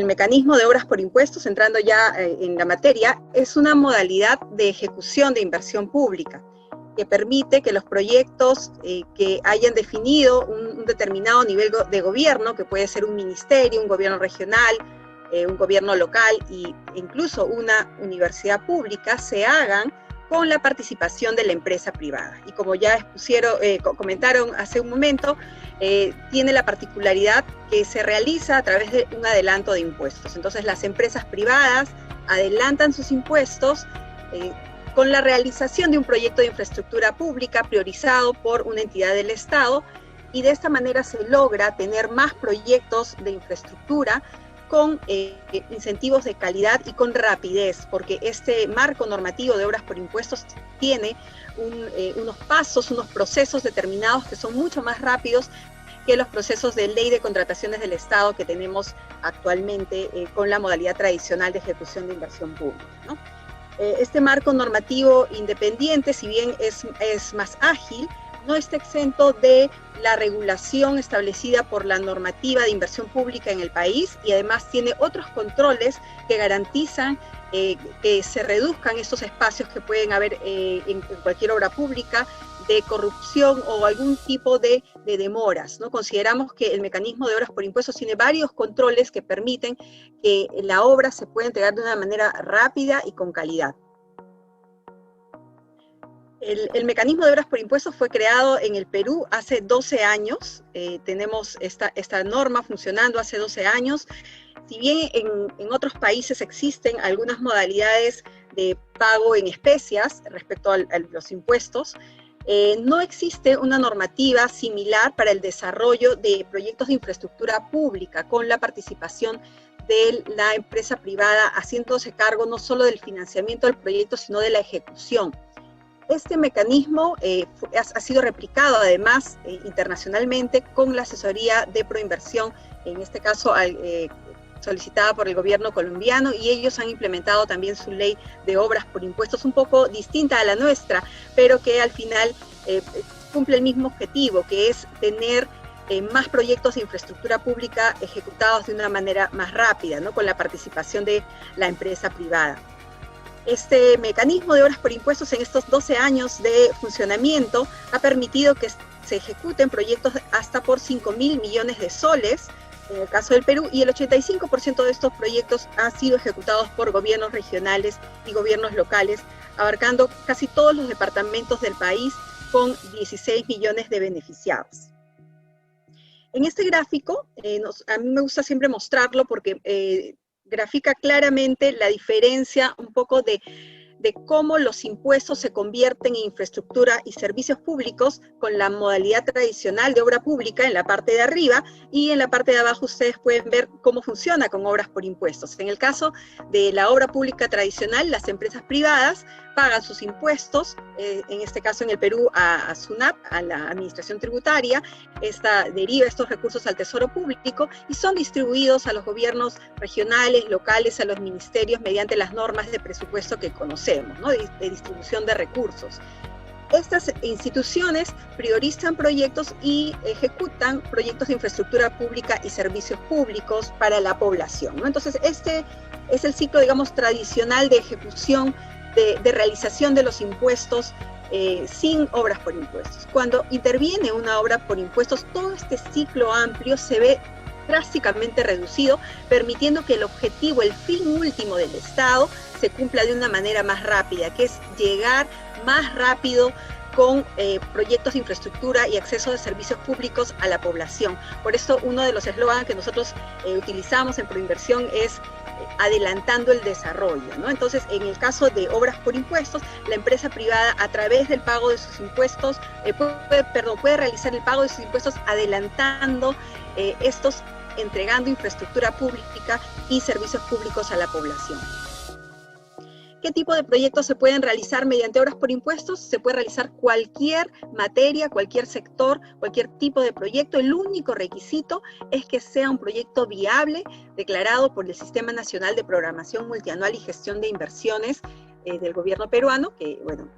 mecanismo de obras por impuestos, entrando ya en la materia, es una modalidad de ejecución de inversión pública que permite que los proyectos que hayan definido un determinado nivel de gobierno, que puede ser un ministerio, un gobierno regional, un gobierno local e incluso una universidad pública, se hagan con la participación de la empresa privada. Y como ya comentaron hace un momento, tiene la particularidad que se realiza a través de un adelanto de impuestos. Entonces las empresas privadas adelantan sus impuestos con la realización de un proyecto de infraestructura pública priorizado por una entidad del Estado, y de esta manera se logra tener más proyectos de infraestructura con incentivos de calidad y con rapidez, porque este marco normativo de obras por impuestos tiene unos pasos, unos procesos determinados que son mucho más rápidos que los procesos de ley de contrataciones del Estado que tenemos actualmente con la modalidad tradicional de ejecución de inversión pública, ¿no? Este marco normativo independiente, si bien es más ágil, no está exento de la regulación establecida por la normativa de inversión pública en el país, y además tiene otros controles que garantizan que se reduzcan estos espacios que pueden haber en cualquier obra pública de corrupción o algún tipo de demoras, ¿no? Consideramos que el mecanismo de obras por impuestos tiene varios controles que permiten que la obra se pueda entregar de una manera rápida y con calidad. El mecanismo de obras por impuestos fue creado en el Perú hace 12 años. Tenemos esta norma funcionando hace 12 años. Si bien en otros países existen algunas modalidades de pago en especias respecto a los impuestos, no existe una normativa similar para el desarrollo de proyectos de infraestructura pública con la participación de la empresa privada, haciéndose cargo no solo del financiamiento del proyecto, sino de la ejecución. Este mecanismo ha sido replicado además internacionalmente con la asesoría de Proinversión, en este caso solicitada por el gobierno colombiano, y ellos han implementado también su ley de obras por impuestos un poco distinta a la nuestra, pero que al final cumple el mismo objetivo, que es tener más proyectos de infraestructura pública ejecutados de una manera más rápida, ¿no? Con la participación de la empresa privada. Este mecanismo de obras por impuestos en estos 12 años de funcionamiento ha permitido que se ejecuten proyectos hasta por 5.000 millones de soles, en el caso del Perú, y el 85% de estos proyectos han sido ejecutados por gobiernos regionales y gobiernos locales, abarcando casi todos los departamentos del país con 16 millones de beneficiados. En este gráfico, a mí me gusta siempre mostrarlo porque grafica claramente la diferencia un poco de cómo los impuestos se convierten en infraestructura y servicios públicos con la modalidad tradicional de obra pública en la parte de arriba, y en la parte de abajo ustedes pueden ver cómo funciona con obras por impuestos. En el caso de la obra pública tradicional, las empresas privadas pagan sus impuestos, en este caso en el Perú a SUNAT, a la Administración Tributaria. Esta deriva estos recursos al Tesoro Público y son distribuidos a los gobiernos regionales, locales, a los ministerios mediante las normas de presupuesto que conocemos, ¿no? de distribución de recursos. Estas instituciones priorizan proyectos y ejecutan proyectos de infraestructura pública y servicios públicos para la población, ¿no? Entonces, este es el ciclo, digamos, tradicional de ejecución, de realización de los impuestos sin obras por impuestos. Cuando interviene una obra por impuestos, todo este ciclo amplio se ve drásticamente reducido, permitiendo que el objetivo, el fin último del Estado, se cumpla de una manera más rápida, que es llegar más rápido con proyectos de infraestructura y acceso de servicios públicos a la población. Por eso uno de los eslóganes que nosotros utilizamos en Proinversión es adelantando el desarrollo, ¿no? Entonces, en el caso de obras por impuestos, la empresa privada, a través del pago de sus impuestos, puede realizar el pago de sus impuestos adelantando entregando infraestructura pública y servicios públicos a la población. ¿Qué tipo de proyectos se pueden realizar mediante obras por impuestos? Se puede realizar cualquier materia, cualquier sector, cualquier tipo de proyecto. El único requisito es que sea un proyecto viable, declarado por el Sistema Nacional de Programación Multianual y Gestión de Inversiones, del gobierno peruano, que bueno,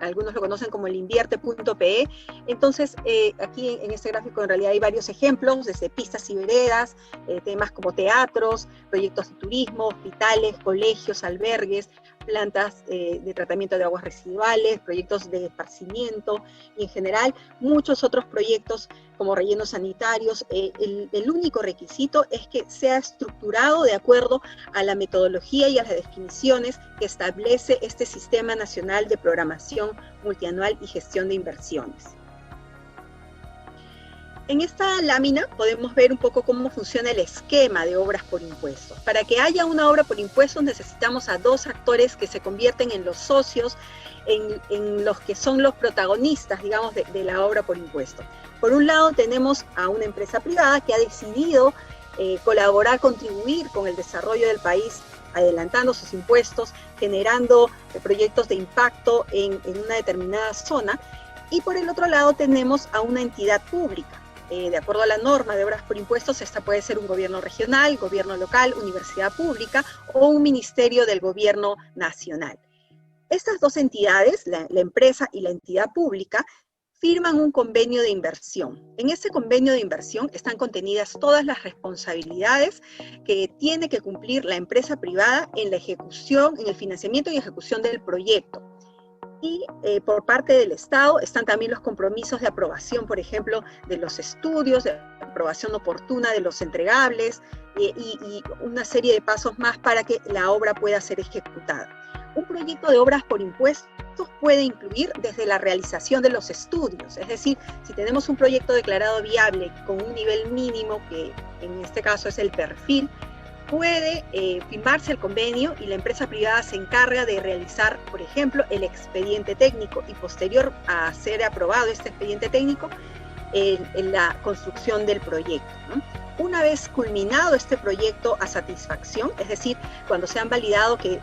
algunos lo conocen como el invierte.pe. Entonces, aquí en este gráfico en realidad hay varios ejemplos, desde pistas y veredas, temas como teatros, proyectos de turismo, hospitales, colegios, albergues, plantas de tratamiento de aguas residuales, proyectos de esparcimiento y en general muchos otros proyectos como rellenos sanitarios. El único requisito es que sea estructurado de acuerdo a la metodología y a las definiciones que establece este Sistema Nacional de Programación Multianual y Gestión de Inversiones. En esta lámina podemos ver un poco cómo funciona el esquema de obras por impuestos. Para que haya una obra por impuestos necesitamos a dos actores que se convierten en los socios, en los que son los protagonistas, digamos, de la obra por impuestos. Por un lado tenemos a una empresa privada que ha decidido colaborar, contribuir con el desarrollo del país, adelantando sus impuestos, generando proyectos de impacto en una determinada zona. Y por el otro lado tenemos a una entidad pública. De acuerdo a la norma de obras por impuestos, esta puede ser un gobierno regional, gobierno local, universidad pública o un ministerio del gobierno nacional. Estas dos entidades, la empresa y la entidad pública, firman un convenio de inversión. En ese convenio de inversión están contenidas todas las responsabilidades que tiene que cumplir la empresa privada en la ejecución, en el financiamiento y ejecución del proyecto. Y por parte del Estado están también los compromisos de aprobación, por ejemplo, de los estudios, de aprobación oportuna de los entregables y una serie de pasos más para que la obra pueda ser ejecutada. Un proyecto de obras por impuestos puede incluir desde la realización de los estudios, es decir, si tenemos un proyecto declarado viable con un nivel mínimo, que en este caso es el perfil, puede firmarse el convenio y la empresa privada se encarga de realizar, por ejemplo, el expediente técnico y posterior a ser aprobado este expediente técnico, en la construcción del proyecto, ¿no? Una vez culminado este proyecto a satisfacción, es decir, cuando se han validado que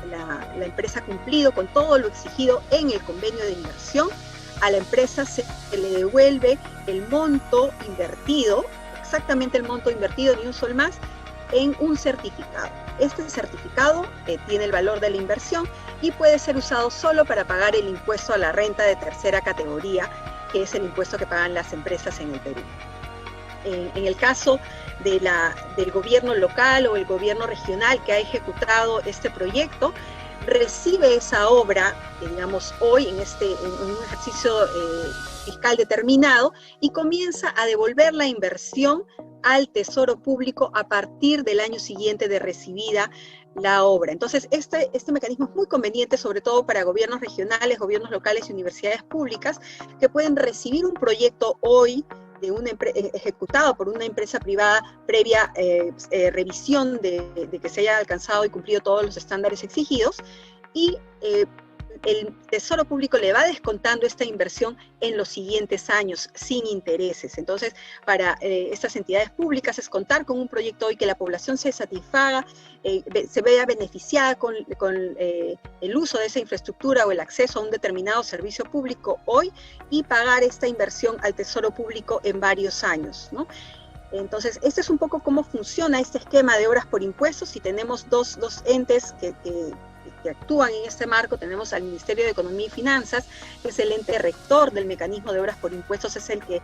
la empresa ha cumplido con todo lo exigido en el convenio de inversión, a la empresa se le devuelve el monto invertido, exactamente el monto invertido, ni un sol más, en un certificado. Este certificado tiene el valor de la inversión y puede ser usado solo para pagar el impuesto a la renta de tercera categoría, que es el impuesto que pagan las empresas en el Perú. En el caso del gobierno local o el gobierno regional que ha ejecutado este proyecto, recibe esa obra, digamos hoy en un ejercicio fiscal determinado, y comienza a devolver la inversión al Tesoro Público a partir del año siguiente de recibida la obra. Entonces, este mecanismo es muy conveniente, sobre todo para gobiernos regionales, gobiernos locales y universidades públicas, que pueden recibir un proyecto hoy ejecutado por una empresa privada previa revisión de que se haya alcanzado y cumplido todos los estándares exigidos, y el Tesoro Público le va descontando esta inversión en los siguientes años sin intereses. Entonces, para estas entidades públicas es contar con un proyecto hoy que la población se satisfaga, se vea beneficiada con el uso de esa infraestructura o el acceso a un determinado servicio público hoy, y pagar esta inversión al Tesoro Público en varios años, ¿no? Entonces, este es un poco cómo funciona este esquema de obras por impuestos. Y tenemos dos entes que actúan en este marco. Tenemos al Ministerio de Economía y Finanzas, que es el ente rector del mecanismo de obras por impuestos, es el que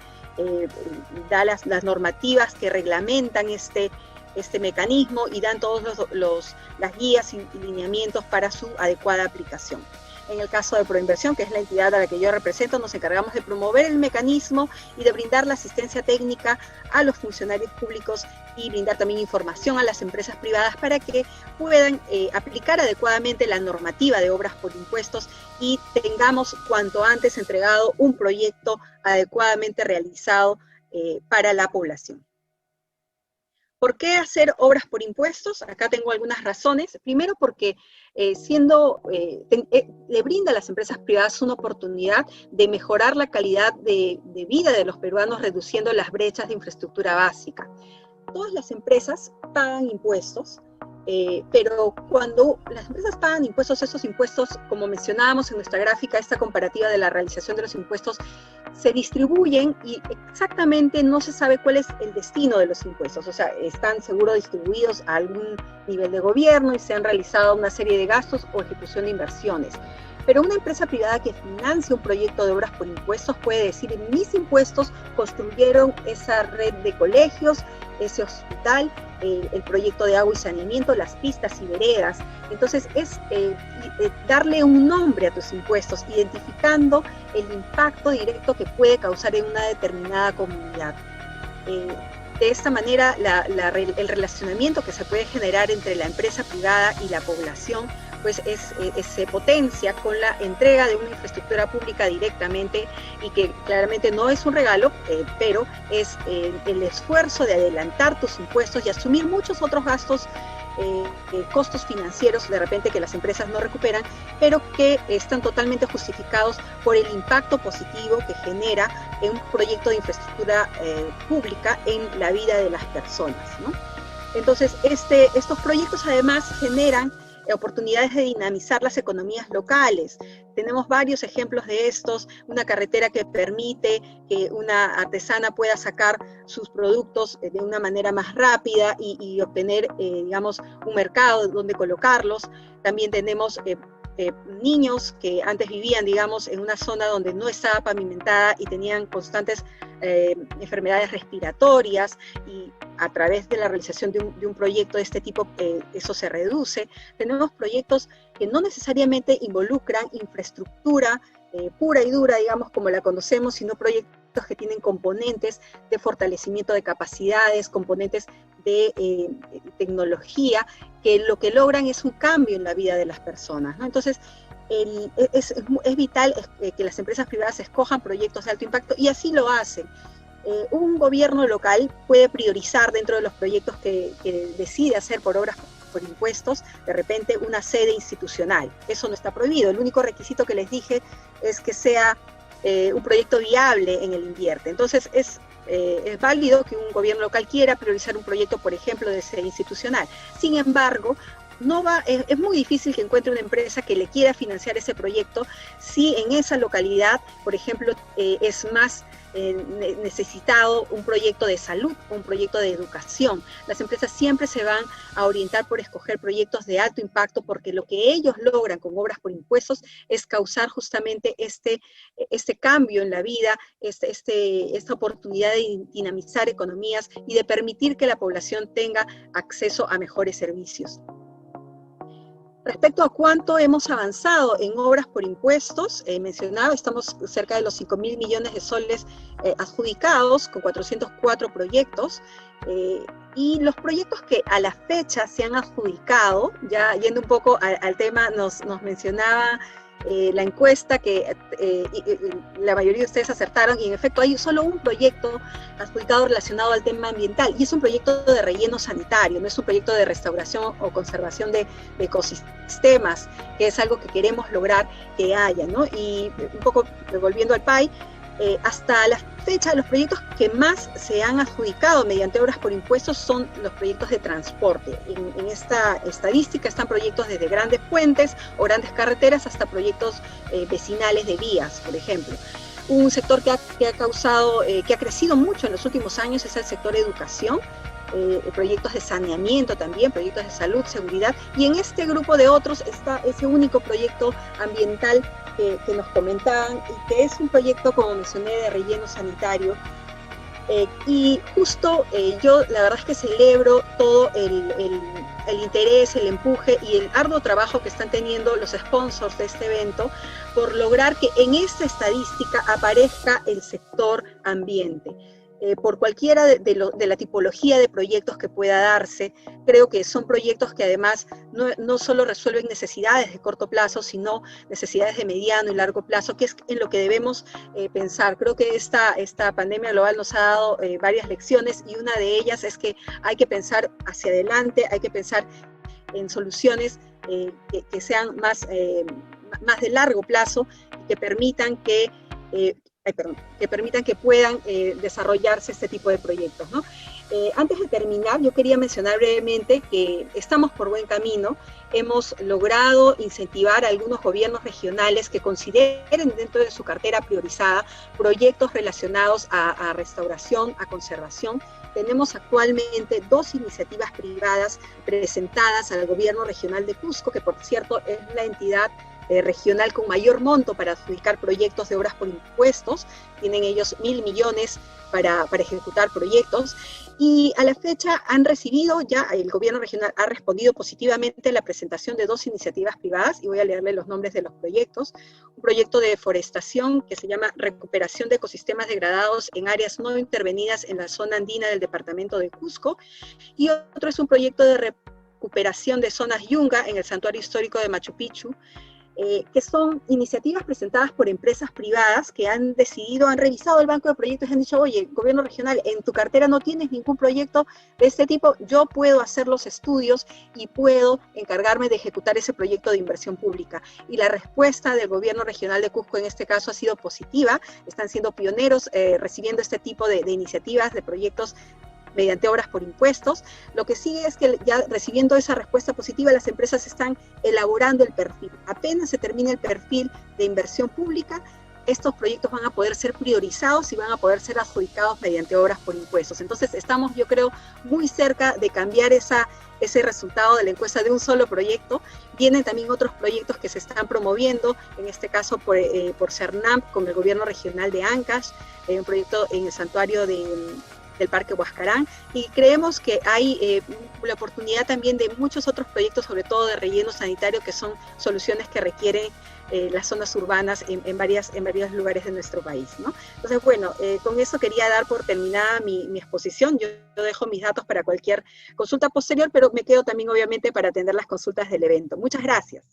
da las normativas que reglamentan este mecanismo y dan todas las guías y lineamientos para su adecuada aplicación. En el caso de Proinversión, que es la entidad a la que yo represento, nos encargamos de promover el mecanismo y de brindar la asistencia técnica a los funcionarios públicos y brindar también información a las empresas privadas para que puedan aplicar adecuadamente la normativa de obras por impuestos y tengamos cuanto antes entregado un proyecto adecuadamente realizado para la población. ¿Por qué hacer obras por impuestos? Acá tengo algunas razones. Primero, porque le brinda a las empresas privadas una oportunidad de mejorar la calidad de vida de los peruanos, reduciendo las brechas de infraestructura básica. Todas las empresas pagan impuestos, pero cuando las empresas pagan impuestos, esos impuestos, como mencionábamos en nuestra gráfica, esta comparativa de la realización de los impuestos, se distribuyen y exactamente no se sabe cuál es el destino de los impuestos. O sea, están seguro distribuidos a algún nivel de gobierno y se han realizado una serie de gastos o ejecución de inversiones. Pero una empresa privada que financia un proyecto de obras por impuestos puede decir, en mis impuestos construyeron esa red de colegios, ese hospital, el proyecto de agua y saneamiento, las pistas y veredas. Entonces es darle un nombre a tus impuestos, identificando el impacto directo que puede causar en una determinada comunidad. De esta manera, el relacionamiento que se puede generar entre la empresa privada y la población pues se potencia con la entrega de una infraestructura pública directamente, y que claramente no es un regalo, pero es el esfuerzo de adelantar tus impuestos y asumir muchos otros gastos, costos financieros de repente que las empresas no recuperan, pero que están totalmente justificados por el impacto positivo que genera en un proyecto de infraestructura pública en la vida de las personas, ¿no? Entonces, estos proyectos además generan oportunidades de dinamizar las economías locales. Tenemos varios ejemplos de estos: una carretera que permite que una artesana pueda sacar sus productos de una manera más rápida y obtener, digamos, un mercado donde colocarlos. También tenemos niños que antes vivían, digamos, en una zona donde no estaba pavimentada y tenían constantes enfermedades respiratorias, y a través de la realización de un proyecto de este tipo, eso se reduce. Tenemos proyectos que no necesariamente involucran infraestructura pura y dura, digamos, como la conocemos, sino proyectos que tienen componentes de fortalecimiento de capacidades, componentes de tecnología, que lo que logran es un cambio en la vida de las personas, ¿no? Entonces, es vital que las empresas privadas escojan proyectos de alto impacto, y así lo hacen. Un gobierno local puede priorizar dentro de los proyectos que decide hacer por obras por impuestos, de repente una sede institucional. Eso no está prohibido. El único requisito que les dije es que sea un proyecto viable en el invierte. Entonces es válido que un gobierno local quiera priorizar un proyecto, por ejemplo, de sede institucional. Sin embargo, es muy difícil que encuentre una empresa que le quiera financiar ese proyecto si en esa localidad, por ejemplo, es más necesitado un proyecto de salud, un proyecto de educación. Las empresas siempre se van a orientar por escoger proyectos de alto impacto, porque lo que ellos logran con obras por impuestos es causar justamente este cambio en la vida, esta oportunidad de dinamizar economías y de permitir que la población tenga acceso a mejores servicios. Respecto a cuánto hemos avanzado en obras por impuestos, mencionaba, estamos cerca de los 5.000 millones de soles adjudicados, con 404 proyectos, y los proyectos que a la fecha se han adjudicado, ya yendo un poco al tema, nos mencionaba la encuesta que la mayoría de ustedes acertaron, y en efecto hay solo un proyecto adjudicado relacionado al tema ambiental, y es un proyecto de relleno sanitario, no es un proyecto de restauración o conservación de ecosistemas, que es algo que queremos lograr que haya, ¿no? Y un poco volviendo al PAI, hasta la fecha, los proyectos que más se han adjudicado mediante obras por impuestos son los proyectos de transporte. En esta estadística están proyectos desde grandes puentes o grandes carreteras hasta proyectos vecinales de vías, por ejemplo. Un sector que ha crecido mucho en los últimos años es el sector educación, proyectos de saneamiento también, proyectos de salud, seguridad, y en este grupo de otros está ese único proyecto ambiental que nos comentaban, y que es un proyecto, como mencioné, de relleno sanitario. Y justo yo la verdad es que celebro todo el interés, el empuje y el arduo trabajo que están teniendo los sponsors de este evento por lograr que en esta estadística aparezca el sector ambiente. Por cualquiera de la tipología de proyectos que pueda darse, creo que son proyectos que además no solo resuelven necesidades de corto plazo, sino necesidades de mediano y largo plazo, que es en lo que debemos pensar. Creo que esta pandemia global nos ha dado varias lecciones, y una de ellas es que hay que pensar hacia adelante, hay que pensar en soluciones que sean más de largo plazo, y que permitan que que permitan que puedan desarrollarse este tipo de proyectos, ¿no? Antes de terminar, yo quería mencionar brevemente que estamos por buen camino. Hemos logrado incentivar a algunos gobiernos regionales que consideren dentro de su cartera priorizada proyectos relacionados a restauración, a conservación. Tenemos actualmente 2 iniciativas privadas presentadas al gobierno regional de Cusco, que por cierto es la entidad regional con mayor monto para adjudicar proyectos de obras por impuestos. Tienen ellos 1.000 millones para ejecutar proyectos, y a la fecha han recibido, ya el gobierno regional ha respondido positivamente a la presentación de 2 iniciativas privadas, y voy a leerle los nombres de los proyectos. Un proyecto de deforestación que se llama Recuperación de ecosistemas degradados en áreas no intervenidas en la zona andina del departamento de Cusco, y otro es un proyecto de recuperación de zonas yunga en el santuario histórico de Machu Picchu, que son iniciativas presentadas por empresas privadas que han decidido, han revisado el banco de proyectos y han dicho: oye, gobierno regional, en tu cartera no tienes ningún proyecto de este tipo, yo puedo hacer los estudios y puedo encargarme de ejecutar ese proyecto de inversión pública. Y la respuesta del gobierno regional de Cusco en este caso ha sido positiva. Están siendo pioneros recibiendo este tipo de iniciativas, de proyectos mediante obras por impuestos. Lo que sigue es que ya recibiendo esa respuesta positiva, las empresas están elaborando el perfil. Apenas se termine el perfil de inversión pública, estos proyectos van a poder ser priorizados y van a poder ser adjudicados mediante obras por impuestos. Entonces estamos, yo creo, muy cerca de cambiar ese resultado de la encuesta de un solo proyecto. Vienen también otros proyectos que se están promoviendo, en este caso por CERNAMP con el gobierno regional de Ancash, un proyecto en el santuario del Parque Huascarán, y creemos que hay la oportunidad también de muchos otros proyectos, sobre todo de relleno sanitario, que son soluciones que requieren las zonas urbanas en varios lugares de nuestro país, ¿no? Entonces, bueno, con eso quería dar por terminada mi exposición. Yo dejo mis datos para cualquier consulta posterior, pero me quedo también, obviamente, para atender las consultas del evento. Muchas gracias.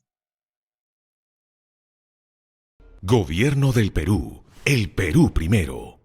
Gobierno del Perú. El Perú primero.